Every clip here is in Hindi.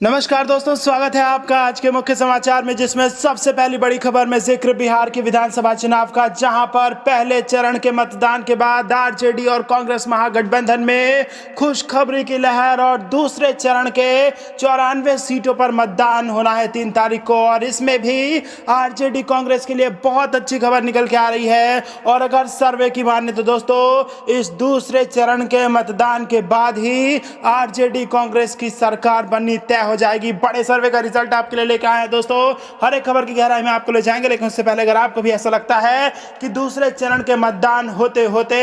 नमस्कार दोस्तों, स्वागत है आपका आज के मुख्य समाचार में, जिसमें सबसे पहली बड़ी खबर में जिक्र बिहार के विधानसभा चुनाव का, जहां पर पहले चरण के मतदान के बाद आरजेडी और कांग्रेस महागठबंधन में खुशखबरी की लहर और दूसरे चरण के 94 सीटों पर मतदान होना है 3 तारीख को। और इसमें भी आरजेडी कांग्रेस के लिए बहुत अच्छी खबर निकल के आ रही है। और अगर सर्वे की माने तो दोस्तों, इस दूसरे चरण के मतदान के बाद ही आरजेडी कांग्रेस की सरकार बननी तय हो जाएगी। बड़े सर्वे का रिजल्ट आपके लिए लेकर आए हैं दोस्तों। हर एक खबर की गहराई में आपको ले जाएंगे, लेकिन उससे पहले अगर आपको भी ऐसा लगता है कि दूसरे चरण के मतदान होते होते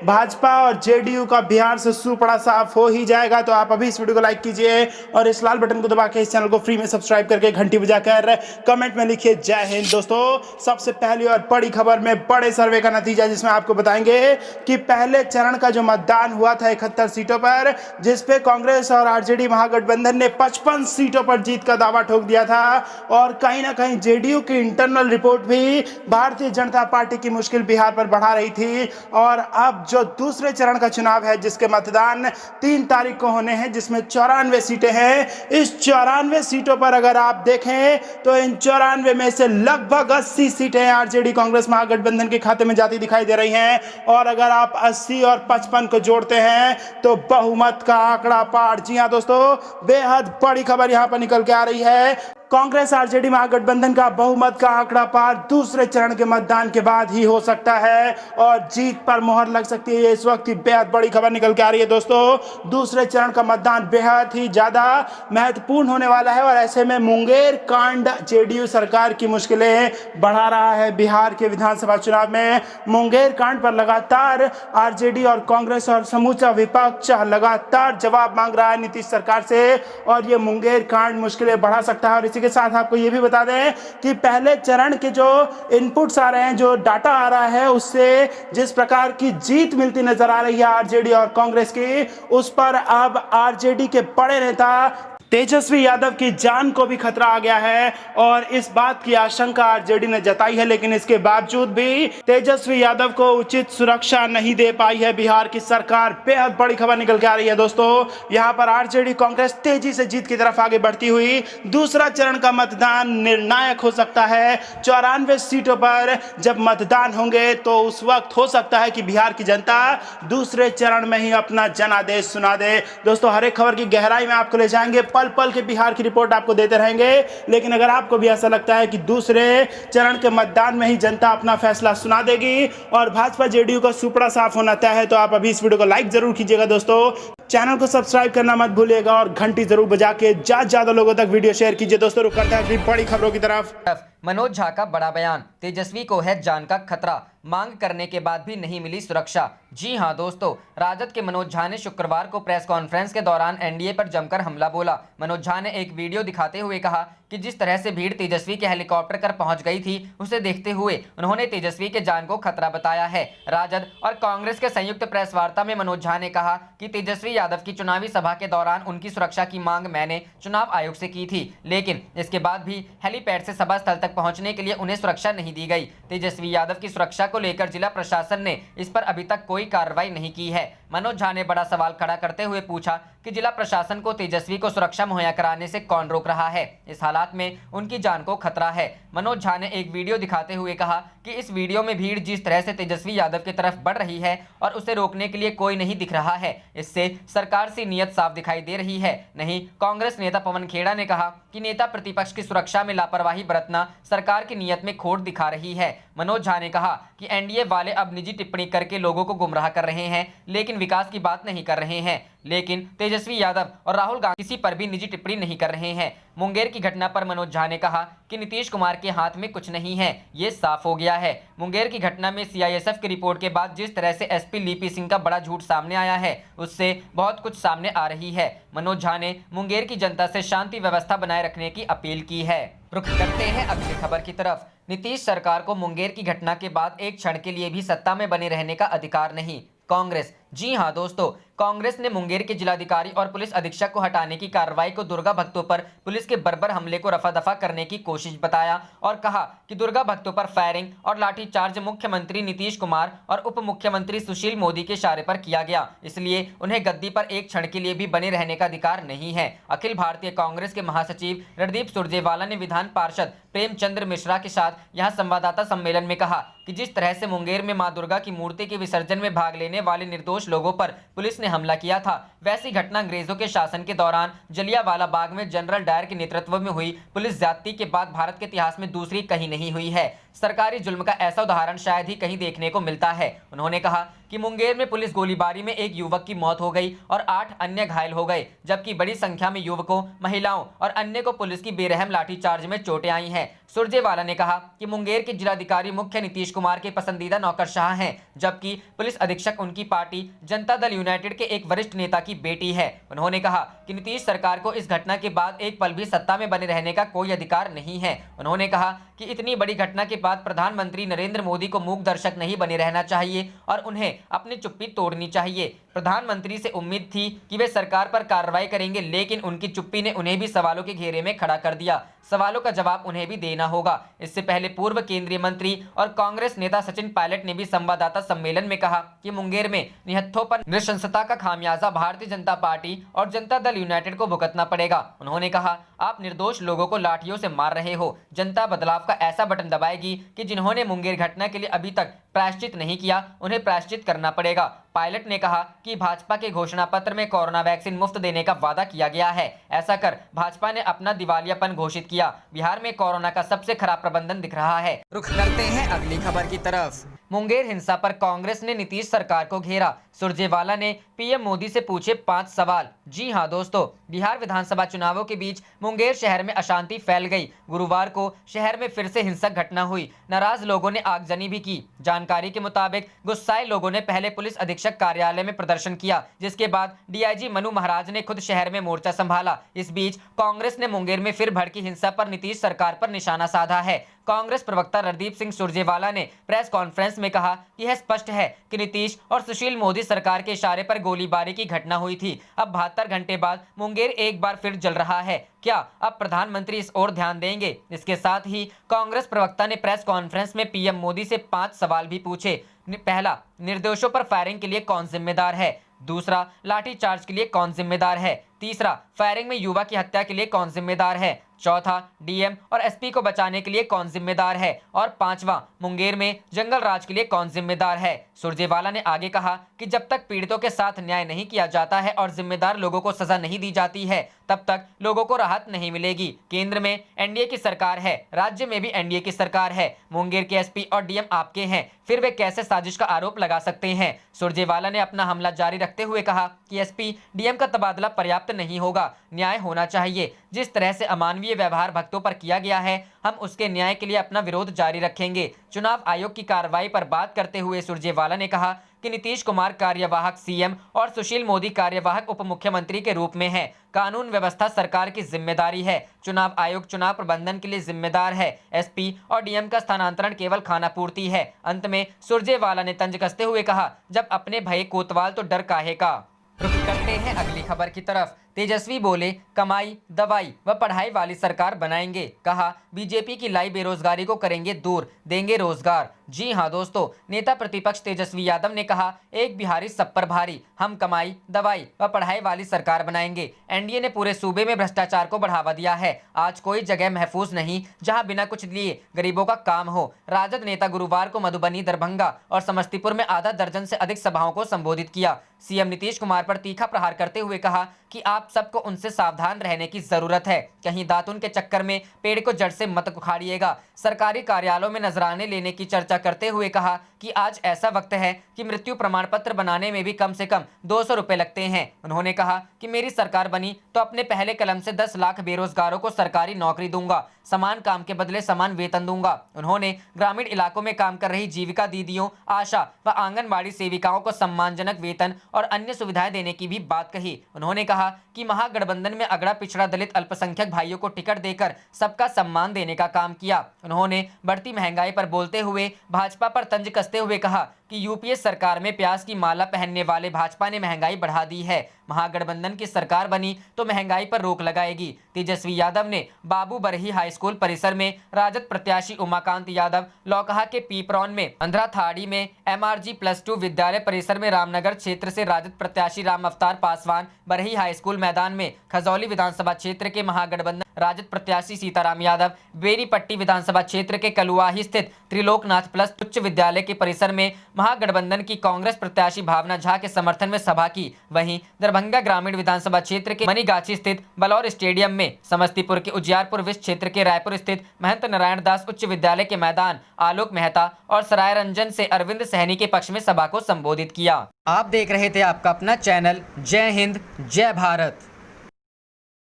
भाजपा और जेडीयू का बिहार से सुपड़ा साफ हो ही जाएगा, तो आप अभी इस वीडियो को लाइक कीजिए और इस लाल बटन को दबा के इस चैनल को फ्री में सब्सक्राइब करके घंटी बजाकर कमेंट में लिखिए जय हिंद। दोस्तों, सबसे पहली और बड़ी खबर में बड़े सर्वे का नतीजा, जिसमें आपको बताएंगे कि पहले चरण का जो मतदान हुआ था 71 सीटों पर, जिसपे कांग्रेस और आरजेडी महागठबंधन ने 55 सीटों पर जीत का दावा ठोक दिया था। और कहीं ना कहीं जेडीयू की इंटरनल रिपोर्ट भी भारतीय जनता पार्टी की मुश्किल बिहार पर बढ़ा रही थी। और अब जो दूसरे चरण का चुनाव है, जिसके मतदान 3 तारीख को होने हैं, जिसमें 94 सीटें हैं, इस 94 सीटों पर अगर आप देखें तो इन 94 में से लगभग 80 सीटें आरजेडी कांग्रेस महागठबंधन के खाते में जाती दिखाई दे रही हैं। और अगर आप 80 और 55 को जोड़ते हैं तो बहुमत का आंकड़ा पार। जी हां दोस्तों, बेहद बड़ी खबर यहां पर निकल के आ रही है। कांग्रेस आरजेडी महागठबंधन का बहुमत का आंकड़ा पार दूसरे चरण के मतदान के बाद ही हो सकता है और जीत पर मोहर लग सकती है। इस वक्त की बेहद बड़ी खबर निकल के आ रही है दोस्तों। दूसरे चरण का मतदान बेहद ही ज्यादा महत्वपूर्ण होने वाला है और ऐसे में मुंगेर कांड जेडीयू सरकार की मुश्किलें बढ़ा रहा है। बिहार के विधानसभा चुनाव में मुंगेर कांड पर लगातार आरजेडी और कांग्रेस और समूचा विपक्ष लगातार जवाब मांग रहा है नीतीश सरकार से, और ये मुंगेर कांड मुश्किलें बढ़ा सकता है। और इसी के साथ आपको यह भी बता दें कि पहले चरण के जो इनपुट्स आ रहे हैं, जो डाटा आ रहा है, उससे जिस प्रकार की जीत मिलती नजर आ रही है आरजेडी और कांग्रेस की, उस पर अब आरजेडी के बड़े नेता तेजस्वी यादव की जान को भी खतरा आ गया है। और इस बात की आशंका आरजेडी ने जताई है, लेकिन इसके बावजूद भी तेजस्वी यादव को उचित सुरक्षा नहीं दे पाई है बिहार की सरकार। बेहद बड़ी खबर निकल के आ रही है दोस्तों। यहां पर आरजेडी कांग्रेस तेजी से जीत की तरफ आगे बढ़ती हुई, दूसरा चरण का मतदान निर्णायक हो सकता है। 94 सीटों पर जब मतदान होंगे तो उस वक्त हो सकता है कि बिहार की जनता दूसरे चरण में ही अपना जनादेश सुना दे। दोस्तों, हर एक खबर की गहराई में आपको ले जाएंगे, पल पल के बिहार की रिपोर्ट आपको देते रहेंगे। लेकिन अगर आपको भी ऐसा लगता है कि दूसरे चरण के मतदान में ही जनता अपना फैसला सुना देगी और भाजपा जेडीयू का सुपड़ा साफ होना तय है, तो आप अभी इस वीडियो को लाइक जरूर कीजिएगा दोस्तों। चैनल को सब्सक्राइब करना मत भूलिएगा और घंटी जरूर बजा के ज्यादा लोगों तक वीडियो शेयर कीजिए। दोस्तों, रुक करते हैं बड़ी खबरों की तरफ। मनोज झा का बड़ा बयान, तेजस्वी को है जान का खतरा, मांग करने के बाद भी नहीं मिली सुरक्षा। जी हां दोस्तों, राजद के मनोज झा ने शुक्रवार को प्रेस कॉन्फ्रेंस के दौरान एनडीए पर जमकर हमला बोला। मनोज झा ने एक वीडियो दिखाते हुए कहा कि जिस तरह से भीड़ तेजस्वी के हेलीकॉप्टर कर पहुंच गई थी, उसे देखते हुए उन्होंने तेजस्वी के जान को खतरा बताया है। राजद और कांग्रेस के संयुक्त प्रेस वार्ता में मनोज झा ने कहा कि तेजस्वी यादव की चुनावी सभा के दौरान उनकी सुरक्षा की मांग मैंने चुनाव आयोग से की थी, लेकिन इसके बाद भी हेलीपैड से सभा स्थल तक पहुंचने के लिए उन्हें सुरक्षा नहीं दी गई। तेजस्वी यादव की सुरक्षा को लेकर जिला प्रशासन ने इस पर अभी तक कोई कार्रवाई नहीं की है। मनोज झा ने बड़ा सवाल खड़ा करते हुए पूछा कि जिला प्रशासन को तेजस्वी को सुरक्षा मुहैया कराने से कौन रोक रहा है। इस हालात में उनकी जान को खतरा है। मनोज झा ने एक वीडियो दिखाते हुए कहा कि इस वीडियो में भीड़ जिस तरह से तेजस्वी यादव की तरफ बढ़ रही है और उसे रोकने के लिए कोई नहीं दिख रहा है, इससे सरकार की नीयत साफ दिखाई दे रही है। नहीं, कांग्रेस नेता पवन खेड़ा ने कहा कि नेता प्रतिपक्ष की सुरक्षा में लापरवाही बरतना सरकार की नीयत में खोट दिखा रही है। मनोज झा ने कहा कि एनडीए वाले अब निजी टिप्पणी करके लोगों को गुमराह कर रहे हैं, लेकिन विकास की बात नहीं कर रहे हैं। लेकिन तेजस्वी यादव और राहुल गांधी किसी पर भी निजी टिप्पणी नहीं कर रहे हैं। मुंगेर की घटना पर मनोज झा ने कहा कि नीतीश कुमार के हाथ में कुछ नहीं है, ये साफ हो गया है। मुंगेर की घटना में सीआईएसएफ की रिपोर्ट के बाद जिस तरह से एसपी लिपि सिंह का बड़ा झूठ सामने आया है, उससे बहुत कुछ सामने आ रही है। मनोज झा ने मुंगेर की जनता से शांति व्यवस्था बनाए रखने की अपील की है। रुख करते हैं अगली खबर की तरफ। नीतीश सरकार को मुंगेर की घटना के बाद एक क्षण के लिए भी सत्ता में बने रहने का अधिकार नहीं। कांग्रेस जी हां दोस्तों, कांग्रेस ने मुंगेर के जिलाधिकारी और पुलिस अधीक्षक को हटाने की कार्रवाई को दुर्गा भक्तों पर पुलिस के बर्बर हमले को रफा दफा करने की कोशिश बताया और कहा कि दुर्गा भक्तों पर फायरिंग और लाठीचार्ज मुख्यमंत्री नीतीश कुमार और उप मुख्यमंत्री सुशील मोदी के इशारे पर किया गया, इसलिए उन्हें गद्दी पर एक क्षण के लिए भी बने रहने का अधिकार नहीं है। अखिल भारतीय कांग्रेस के महासचिव रणदीप सुरजेवाला ने विधान पार्षद प्रेमचंद्र मिश्रा के साथ यहां संवाददाता सम्मेलन में कहा कि जिस तरह से मुंगेर में मां दुर्गा की मूर्ति के विसर्जन में भाग लेने वाले निर्दोष लोगों पर पुलिस ने हमला किया था, वैसी घटना अंग्रेजों के शासन के दौरान जलियांवाला बाग में जनरल डायर के नेतृत्व में हुई पुलिस ज्यादती के बाद भारत के इतिहास में दूसरी कहीं नहीं हुई है। सरकारी जुल्म का ऐसा उदाहरण शायद ही कहीं देखने को मिलता है। उन्होंने कहा कि मुंगेर में पुलिस गोलीबारी में एक युवक की मौत हो गई और 8 अन्य घायल हो गए, जबकि बड़ी संख्या में युवकों, महिलाओं और अन्य को पुलिस की बेरहम लाठीचार्ज में चोटें आई हैं। सुरजेवाला ने कहा कि मुंगेर के जिलाधिकारी मुख्य नीतीश कुमार के पसंदीदा नौकरशाह हैं, जबकि पुलिस अधीक्षक उनकी पार्टी जनता दल यूनाइटेड के एक वरिष्ठ नेता की बेटी है। उन्होंने कहा कि नीतीश सरकार को इस घटना के बाद एक पल भी सत्ता में बने रहने का कोई अधिकार नहीं है। उन्होंने कहा कि इतनी बड़ी घटना के बाद प्रधानमंत्री नरेंद्र मोदी को मूक दर्शक नहीं बने रहना चाहिए और उन्हें अपनी चुप्पी तोड़नी चाहिए। प्रधानमंत्री से उम्मीद थी कि वे सरकार पर कार्रवाई करेंगे, लेकिन उनकी चुप्पी ने उन्हें भी सवालों के घेरे में खड़ा कर दिया। सवालों का जवाब उन्हें भी देना होगा। इससे पहले पूर्व केंद्रीय मंत्री और कांग्रेस नेता सचिन पायलट ने भी संवाददाता सम्मेलन में कहा कि मुंगेर में निहत्थों पर नृशंसता का खामियाजा भारतीय जनता पार्टी और जनता दल यूनाइटेड को भुगतना पड़ेगा। उन्होंने कहा, आप निर्दोष लोगों को लाठियों से मार रहे हो। जनता बदलाव का ऐसा बटन दबाएगी कि जिन्होंने मुंगेर घटना के लिए अभी तक प्रायश्चित नहीं किया, उन्हें प्रायश्चित करना पड़ेगा। पायलट ने कहा कि भाजपा के घोषणा पत्र में कोरोना वैक्सीन मुफ्त देने का वादा किया गया है। ऐसा कर भाजपा ने अपना दिवालियापन घोषित किया। बिहार में कोरोना का सबसे खराब प्रबंधन दिख रहा है। रुख करते हैं अगली खबर की तरफ। मुंगेर हिंसा पर कांग्रेस ने नीतीश सरकार को घेरा। सुरजेवाला ने पीएम मोदी से पूछे 5 सवाल। जी हां दोस्तों, बिहार विधानसभा चुनावों के बीच मुंगेर शहर में अशांति फैल गई। गुरुवार को शहर में फिर से हिंसक घटना हुई। नाराज लोगों ने आगजनी भी की। जानकारी के मुताबिक गुस्साए लोगों ने पहले पुलिस अधीक्षक कार्यालय में प्रदर्शन किया, जिसके बाद डीआईजी मनु महाराज ने खुद शहर में मोर्चा संभाला। इस बीच कांग्रेस ने मुंगेर में फिर भड़की हिंसा पर नीतीश सरकार पर निशाना साधा है। कांग्रेस प्रवक्ता रणदीप सिंह सुरजेवाला ने प्रेस कॉन्फ्रेंस में कहा कि यह स्पष्ट है कि नीतीश और सुशील मोदी सरकार के इशारे पर गोलीबारी की घटना हुई थी। अब 72 घंटे बाद मुंगेर एक बार फिर जल रहा है। क्या अब प्रधानमंत्री इस ओर ध्यान देंगे? इसके साथ ही कांग्रेस प्रवक्ता ने प्रेस कॉन्फ्रेंस में पीएम मोदी से 5 सवाल भी पूछे। पहला, निर्दोषों पर फायरिंग के लिए कौन जिम्मेदार है? दूसरा, लाठीचार्ज के लिए कौन जिम्मेदार है? तीसरा, फायरिंग में युवा की हत्या के लिए कौन जिम्मेदार है? चौथा, डीएम और एसपी को बचाने के लिए कौन जिम्मेदार है? और पांचवा, मुंगेर में जंगल राज के लिए कौन जिम्मेदार है? सुरजेवाला ने आगे कहा कि जब तक पीड़ितों के साथ न्याय नहीं किया जाता है और जिम्मेदार लोगों को सजा नहीं दी जाती है, तब तक लोगों को राहत नहीं मिलेगी। केंद्र में एनडीए की सरकार है, राज्य में भी एनडीए की सरकार है। मुंगेर के एसपी और डीएम आपके हैं, फिर वे कैसे साजिश का आरोप लगा सकते हैं? सुरजेवाला ने अपना हमला जारी रखते हुए कहा कि एसपी डीएम का तबादला पर्याप्त नहीं होगा, न्याय होना चाहिए। जिस तरह से अमानवीय व्यवहार भक्तों पर किया गया है, हम उसके न्याय के लिए अपना विरोध जारी रखेंगे। चुनाव आयोग की कार्रवाई पर बात करते हुए सुरजेवाला ने कहा कि नीतीश कुमार कार्यवाहक सीएम और सुशील मोदी कार्यवाहक उप मुख्यमंत्री के रूप में हैं। कानून व्यवस्था सरकार की जिम्मेदारी है। चुनाव आयोग चुनाव प्रबंधन के लिए जिम्मेदार है। एसपी और डीएम का स्थानांतरण केवल खानापूर्ति है। अंत में सुरजेवाला ने तंज कसते हुए कहा, जब अपने भये कोतवाल तो डर काहे का। रुख करते हैं अगली खबर की तरफ। तेजस्वी बोले, कमाई, दवाई व पढ़ाई वाली सरकार बनाएंगे। कहा, बीजेपी की लाई बेरोजगारी को करेंगे दूर, देंगे रोजगार। जी हां दोस्तों, नेता प्रतिपक्ष तेजस्वी यादव ने कहा, एक बिहारी सब पर भारी, हम कमाई, दवाई व पढ़ाई वाली सरकार बनाएंगे। एनडीए ने पूरे सूबे में भ्रष्टाचार को बढ़ावा दिया है। आज कोई जगह महफूज नहीं जहां बिना कुछ लिए गरीबों का काम हो। राजद नेता गुरुवार को मधुबनी, दरभंगा और समस्तीपुर में आधा दर्जन से अधिक सभाओं को संबोधित किया। सीएम नीतीश कुमार पर तीखा प्रहार करते हुए कहा कि आप सबको उनसे सावधान रहने की जरूरत है। कहीं दातुन के चक्कर में पेड़ को जड़ से मत उखाड़िएगा। सरकारी कार्यालयों में नजराने लेने की चर्चा करते हुए कहा कि आज ऐसा वक्त है कि मृत्यु प्रमाण पत्र बनाने में भी कम से कम 200 रुपए लगते हैं। उन्होंने कहा कि मेरी सरकार बनी तो अपने पहले कलम से 10 लाख बेरोजगारों को सरकारी नौकरी दूंगा, समान काम के बदले समान वेतन दूंगा। उन्होंने ग्रामीण इलाकों में काम कर रही जीविका दीदियों, आशा व आंगनबाड़ी सेविकाओं को सम्मानजनक वेतन और अन्य सुविधाएं देने की भी बात कही। उन्होंने कहा कि महागठबंधन में अगड़ा पिछड़ा दलित अल्पसंख्यक भाइयों को टिकट देकर सबका सम्मान देने का काम किया। उन्होंने बढ़ती महंगाई पर बोलते हुए भाजपा पर तंज कसते हुए कहा कि यूपीए सरकार में प्याज की माला पहनने वाले भाजपा ने महंगाई बढ़ा दी है। महागठबंधन की सरकार बनी तो महंगाई पर रोक लगाएगी। तेजस्वी यादव ने बाबू बरही हाई स्कूल परिसर में राजद प्रत्याशी उमाकांत यादव, लौकहा के पीपरौन में, अंधराथाड़ी में MRG +2 विद्यालय परिसर में, रामनगर क्षेत्र से राजद प्रत्याशी राम अवतार पासवान बरही हाई स्कूल मैदान में, खजौली विधानसभा क्षेत्र के महागठबंधन राजद प्रत्याशी सीताराम यादव, बेरीपट्टी विधानसभा क्षेत्र के कलुआही स्थित त्रिलोकनाथ प्लस उच्च विद्यालय के परिसर में महागठबंधन की कांग्रेस प्रत्याशी भावना झा के समर्थन में सभा की। वहीं दरभंगा ग्रामीण विधानसभा क्षेत्र के मनीगाछी स्थित बलौर स्टेडियम में, समस्तीपुर के उजियारपुर विश्व क्षेत्र के रायपुर स्थित महंत नारायण दास उच्च विद्यालय के मैदान, आलोक मेहता और सराय रंजन से अरविंद सहनी के पक्ष में सभा को संबोधित किया। आप देख रहे थे आपका अपना चैनल जय हिंद जय भारत।